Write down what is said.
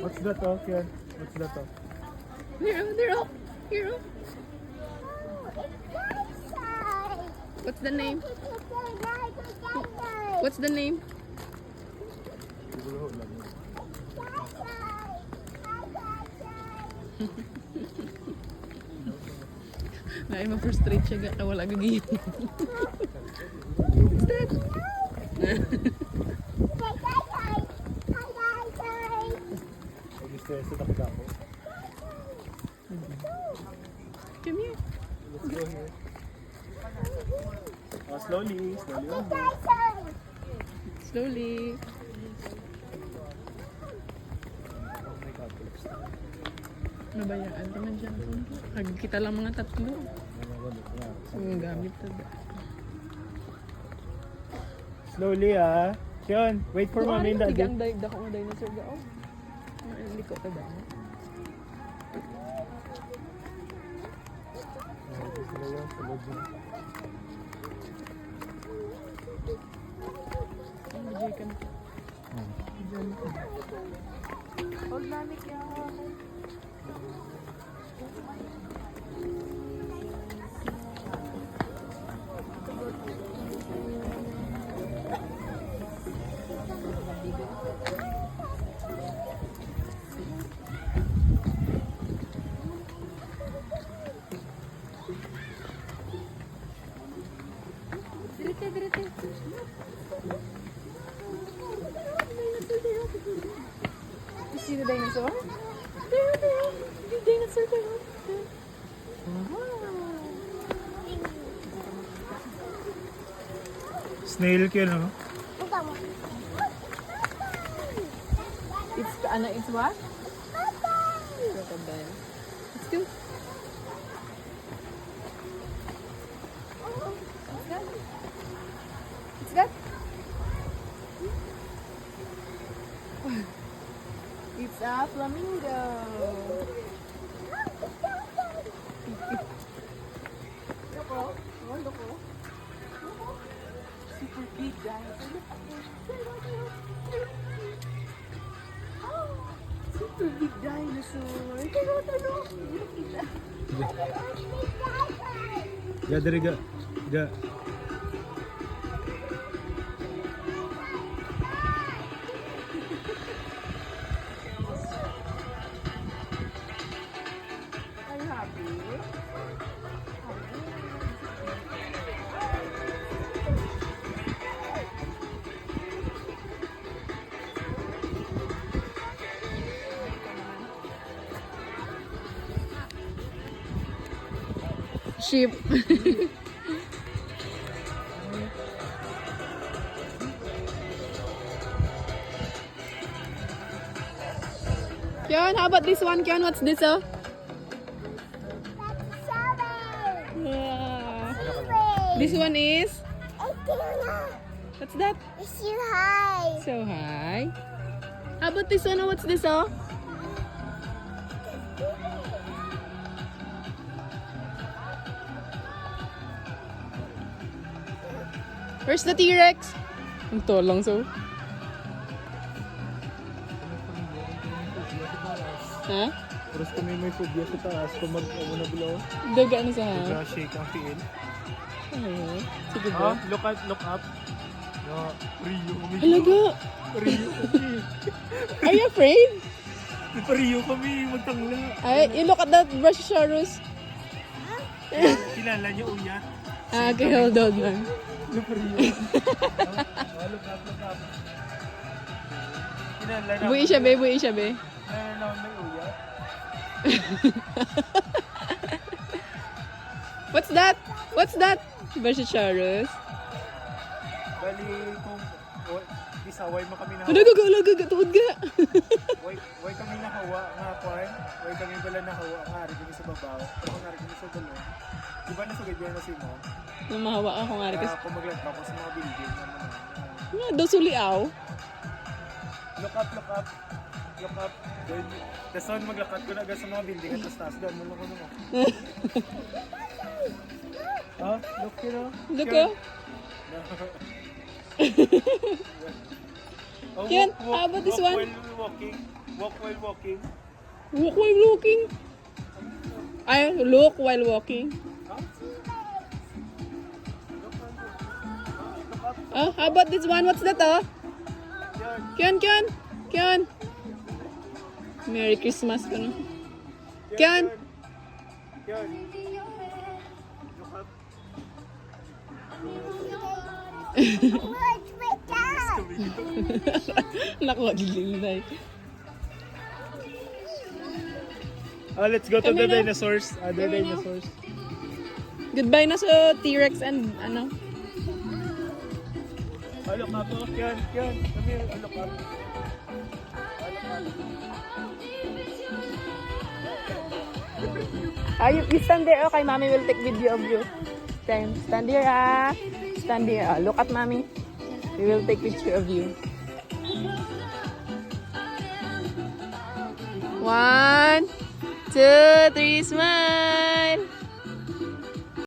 What's that talk here? What's that talk? They're up. Here up. What's the name? What's the name? Ay, ma-frustrate siya ga wala gagawin. What's that? Come here. Let's go here. Oh, slowly, slowly. Slowly. Nabayaan naman dyan. Kita lang mga tatlo. Ang gamit na ba? Slowly ah. Sean, wait for mommy and daddy. Tigang daig dako ng dinosaur daw. Liko ta daw. Hold namin yan. Direte. You see the dinosaur? There. The dinosaur there. Snail kill, no? It's what? Crocodile. Let's go. What's that? It's a flamingo. Look. Super big dinosaur. Super big dinosaur. Tano. Ga, dali ga. Ga. Are you happy? Sheep. Kion, how about this one? Kion, what's this? Yeah. This one is? What's that? It's too high. So high. How about this one? What's this? Oh? Where's the T-Rex? Ang tolong so. Ha? Terus kami may phobia sa taas kung mag-ano na below. Daga ano sa ha? Shake ang tiil. Sige ba? Look up. No, Rio. Halaga! Rio kami. Are you afraid? Rio kami, magtangla. Ay, you look at that Brachiosaurus. Kilala niyo uyat. Okay, hold on lang. Look up. Kilala na. Buwi siya be. Kilala naman may uyat. What's that? Brachiosaurus. Bali kung isaway mo kami na Halaga, tuhod ga. way kami nahawa nga kwan. Way kami bala nahawa nga rin kami sa babaw. Pero nga rin kami sa balon. Di ba nasugad yan na si mo? Namahawa ako nga rin kasi. Kung maglagpa ko sa mga building naman. Nga, daw suliaw. Look up. Tapos saan maglakat ko na agad sa mga building at taas doon. Mula ko naman. Look, you know? Look oh. Oh, Kian, how about this one? While walking. Walk while walking. Walk while walking. Ay, look while walking. Oh, how about this one? What's that, oh? Yan. Kian. Merry Christmas ka no? Kian. Yan. Look up. Naku, maglilay. Let's go to Come the here now. dinosaurs. The Come here now. dinosaurs. Goodbye na sa T-Rex and ano. Look up. Oh. Yan. Come here. Look up. You stand there, okay? Mommy will take video of you. Stand here, ah. Stand here. Look at mommy. We will take picture of you. 1, 2, 3, smile.